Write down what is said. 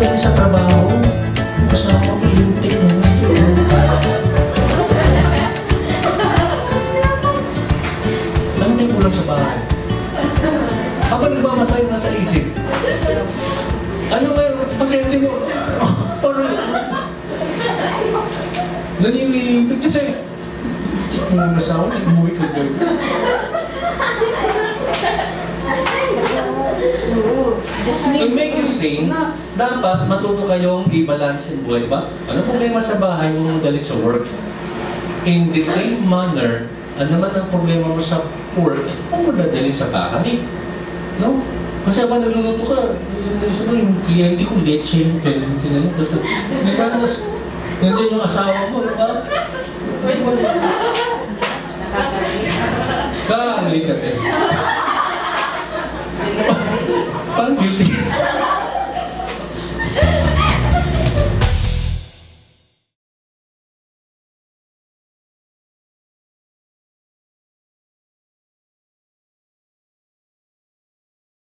dali sa trabaho. Yung kasama ko, lintik na yun. Lang tayo kulang sa bahay. Habang nagmamasahe na sa isip, ano nga yung pasyente mo? Parang nanimilipid kasi kung nasawa, umuwi ka doon. To make you sane, dapat matuto kayong i-balance yung buhay, ba? Ano problema sa bahay mo dali sa work? In the same manner, ano naman ang problema mo sa work, huwag mo dadali sa bahay. No? Kasi habang nagluluto ka, yung kliyente ko, leche, nandiyan yung asawa mo, di ba? Ang likat eh. Parang guilty.